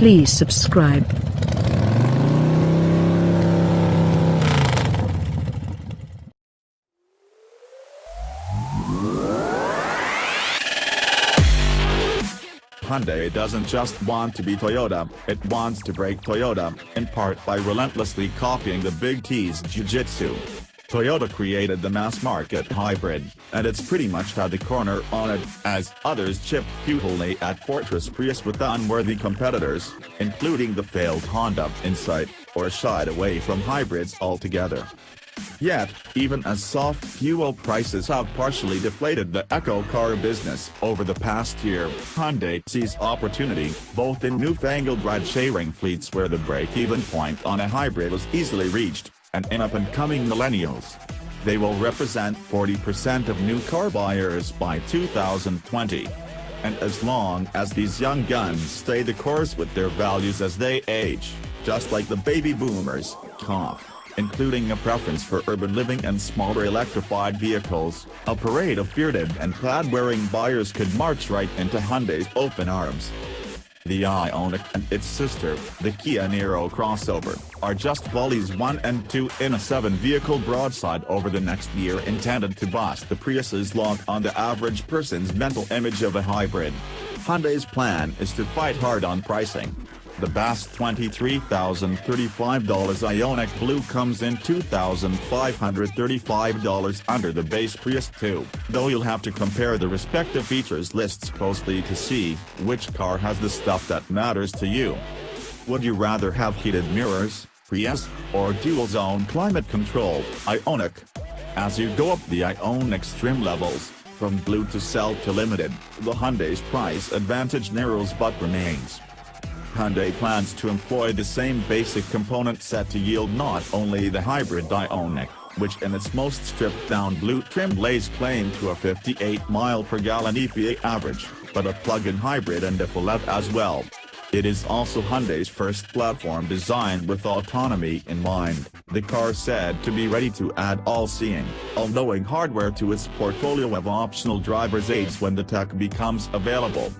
Please subscribe. Hyundai doesn't just want to be Toyota, it wants to break Toyota, in part by relentlessly copying the Big T's jiujitsu. Toyota created the mass-market hybrid, and it's pretty much had the corner on it, as others chipped futilely at Fortress Prius with unworthy competitors, including the failed Honda Insight, or shied away from hybrids altogether. Yet, even as soft fuel prices have partially deflated the eco-car business over the past year, Hyundai sees opportunity, both in newfangled ride-sharing fleets where the break-even point on a hybrid was easily reached, and in up-and-coming millennials. They will represent 40% of new car buyers by 2020. And as long as these young guns stay the course with their values as they age, just like the baby boomers, including a preference for urban living and smaller electrified vehicles, a parade of bearded and plaid-wearing buyers could march right into Hyundai's open arms. The Ioniq and its sister, the Kia Niro crossover, are just volleys 1 and 2 in a 7-vehicle broadside over the next year intended to bust the Prius's lock on the average person's mental image of a hybrid. Hyundai's plan is to fight hard on pricing. The best $23,035 Ioniq Blue comes in $2,535 under the base Prius 2, though you'll have to compare the respective features lists closely to see which car has the stuff that matters to you. Would you rather have heated mirrors, Prius, or dual-zone climate control, Ioniq? As you go up the Ioniq's trim levels, from Blue to Cell to Limited, the Hyundai's price advantage narrows but remains. Hyundai plans to employ the same basic component set to yield not only the hybrid Ioniq, which in its most stripped-down blue trim lays claim to a 58 mpg EPA average, but a plug-in hybrid and deflated as well. It is also Hyundai's first platform designed with autonomy in mind, the car said to be ready to add all-seeing, all-knowing hardware to its portfolio of optional driver's aids when the tech becomes available.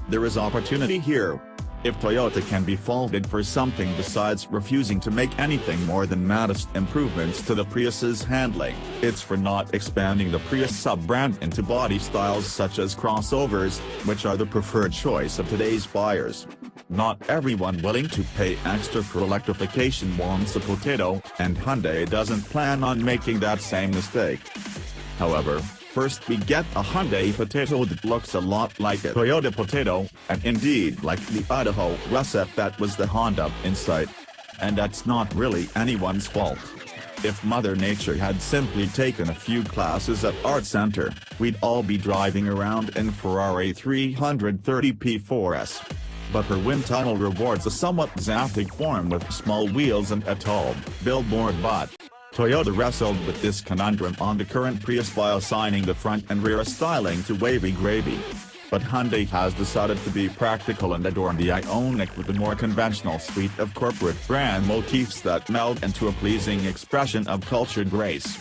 There is opportunity here. If Toyota can be faulted for something besides refusing to make anything more than modest improvements to the Prius's handling, it's for not expanding the Prius sub-brand into body styles such as crossovers, which are the preferred choice of today's buyers. Not everyone willing to pay extra for electrification wants a potato, and Hyundai doesn't plan on making that same mistake. However, first we get a Hyundai potato that looks a lot like a Toyota potato, and indeed like the Idaho Russet that was the Honda Insight. And that's not really anyone's fault. If Mother Nature had simply taken a few classes at Art Center, we'd all be driving around in Ferrari 330 P4s. But her wind tunnel rewards a somewhat zaptic form with small wheels and a tall billboard butt. Toyota wrestled with this conundrum on the current Prius by assigning the front and rear styling to wavy gravy. But Hyundai has decided to be practical and adorn the Ioniq with a more conventional suite of corporate brand motifs that meld into a pleasing expression of cultured grace.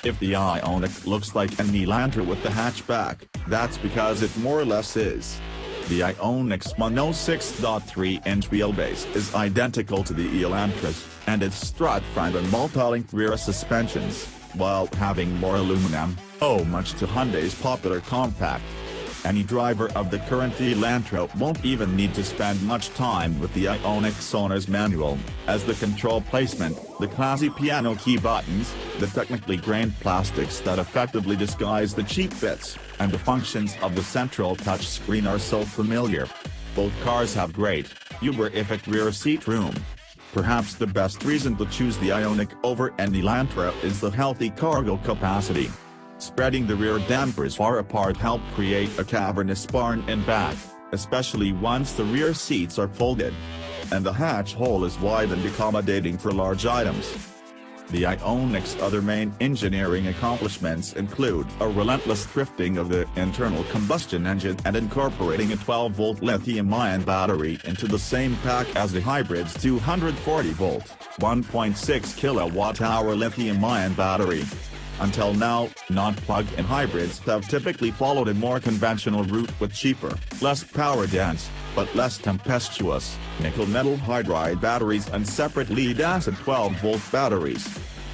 If the Ioniq looks like an Elantra with the hatchback, that's because it more or less is. The Ioniq's 106.3-inch wheelbase is identical to the Elantra's, and its strut front and multi-link rear suspensions, while having more aluminum, owe much to Hyundai's popular compact. Any driver of the current Elantra won't even need to spend much time with the Ioniq's owner's manual, as the control placement, the classy piano key buttons, the technically grained plastics that effectively disguise the cheap bits, and the functions of the central touchscreen are so familiar. Both cars have great, uber-efficient rear seat room. Perhaps the best reason to choose the Ioniq over an Elantra is the healthy cargo capacity. Spreading the rear dampers far apart help create a cavernous barn in back, especially once the rear seats are folded. And the hatch hole is wide and accommodating for large items. The Ioniq's other main engineering accomplishments include a relentless thrifting of the internal combustion engine and incorporating a 12-volt lithium-ion battery into the same pack as the hybrid's 240-volt, 1.6 kWh lithium-ion battery. Until now, non-plug-in hybrids have typically followed a more conventional route with cheaper, less power-dense, but less tempestuous, nickel metal hydride batteries and separate lead-acid 12-volt batteries.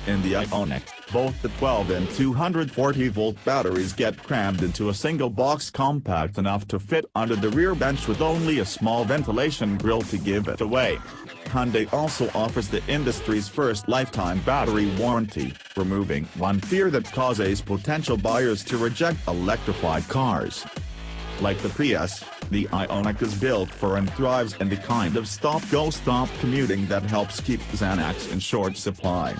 In the Ioniq, both the 12 and 240-volt batteries get crammed into a single box compact enough to fit under the rear bench with only a small ventilation grille to give it away. Hyundai also offers the industry's first lifetime battery warranty, removing one fear that causes potential buyers to reject electrified cars. Like the Prius, the Ioniq is built for and thrives in the kind of stop-go-stop commuting that helps keep Xanax in short supply.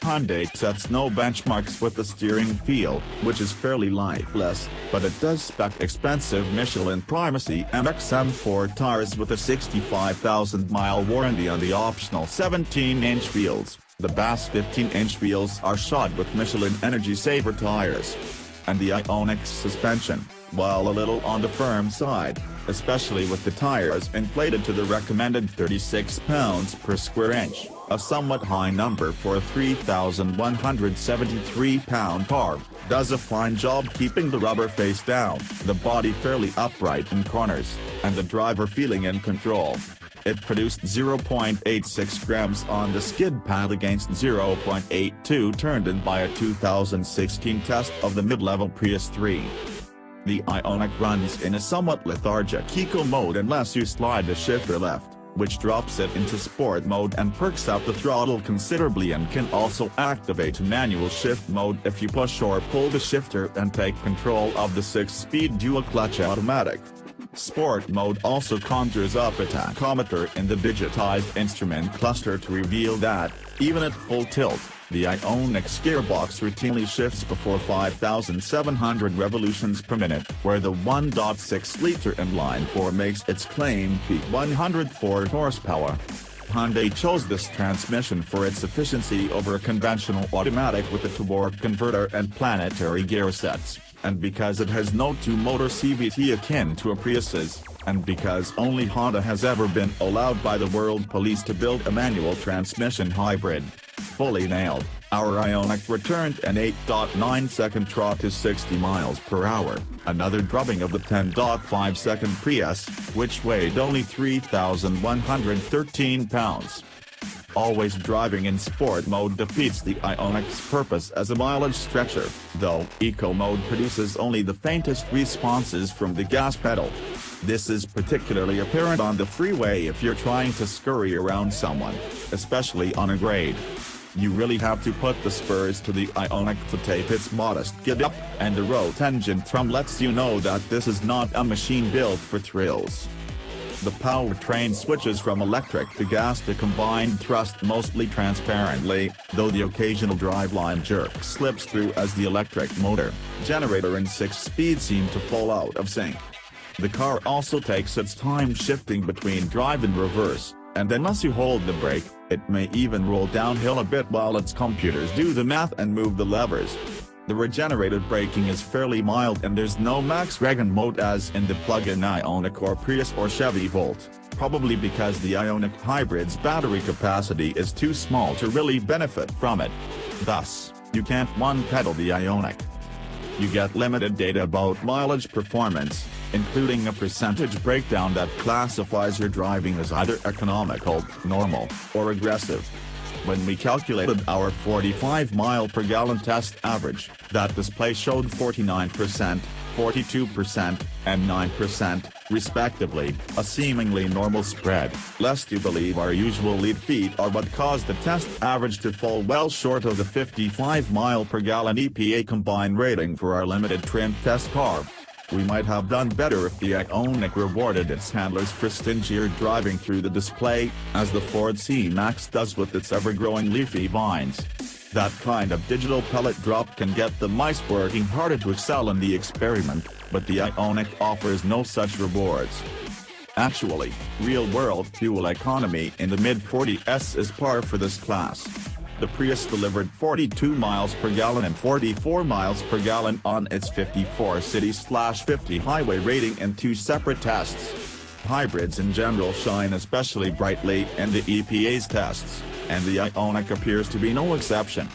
Hyundai sets no benchmarks with the steering feel, which is fairly lifeless, but it does spec expensive Michelin Primacy MXM4 tires with a 65,000-mile warranty on the optional 17-inch wheels. The Bass 15-inch wheels are shod with Michelin Energy Saver tires. And the Ioniq's suspension, while a little on the firm side, especially with the tires inflated to the recommended 36 pounds per square inch, a somewhat high number for a 3,173-pound car, does a fine job keeping the rubber face down, the body fairly upright in corners, and the driver feeling in control. It produced 0.86 grams on the skid pad against 0.82 turned in by a 2016 test of the mid-level Prius 3. The Ioniq runs in a somewhat lethargic eco mode unless you slide the shifter left, which drops it into sport mode and perks up the throttle considerably, and can also activate manual shift mode if you push or pull the shifter and take control of the 6-speed dual-clutch automatic. Sport mode also conjures up a tachometer in the digitized instrument cluster to reveal that, even at full tilt, the Ioniq's gearbox routinely shifts before 5,700 revolutions per minute, where the 1.6-liter inline-4 makes its claim peak 104 horsepower. Hyundai chose this transmission for its efficiency over a conventional automatic with a torque converter and planetary gear sets, and because it has no two-motor CVT akin to a Prius's, and because only Honda has ever been allowed by the World Police to build a manual transmission hybrid. Fully nailed, our Ioniq returned an 8.9-second trot to 60 miles per hour, another drubbing of the 10.5-second Prius, which weighed only 3,113 pounds. Always driving in sport mode defeats the Ioniq's purpose as a mileage stretcher, though eco mode produces only the faintest responses from the gas pedal. This is particularly apparent on the freeway if you're trying to scurry around someone, especially on a grade. You really have to put the spurs to the Ioniq to tape its modest get-up, and the Rot engine thrum lets you know that this is not a machine built for thrills. The powertrain switches from electric to gas to combined thrust mostly transparently, though the occasional driveline jerk slips through as the electric motor, generator and 6-speed seem to fall out of sync. The car also takes its time shifting between drive and reverse, and unless you hold the brake, it may even roll downhill a bit while its computers do the math and move the levers. The regenerative braking is fairly mild and there's no max regen mode as in the plug-in Ioniq or Prius or Chevy Volt, probably because the Ioniq hybrid's battery capacity is too small to really benefit from it. Thus, you can't one-pedal the Ioniq. You get limited data about mileage performance, including a percentage breakdown that classifies your driving as either economical, normal, or aggressive. When we calculated our 45-mile-per-gallon test average, that display showed 49%, 42%, and 9%, respectively, a seemingly normal spread, lest you believe our usual lead feet are what caused the test average to fall well short of the 55-mile-per-gallon EPA combined rating for our limited trim test car. We might have done better if the Ioniq rewarded its handlers for stingier driving through the display, as the Ford C-Max does with its ever-growing leafy vines. That kind of digital pellet drop can get the mice working harder to excel in the experiment, but the Ioniq offers no such rewards. Actually, real-world fuel economy in the mid-40s is par for this class. The Prius delivered 42 miles per gallon and 44 miles per gallon on its 54 city/50 highway rating in two separate tests. Hybrids in general shine especially brightly in the EPA's tests, and the Ioniq appears to be no exception.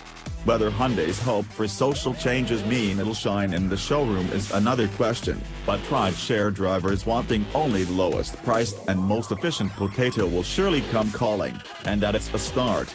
Whether Hyundai's hope for social changes mean it'll shine in the showroom is another question, but ride-share drivers wanting only the lowest priced and most efficient potato will surely come calling, and that it's a start.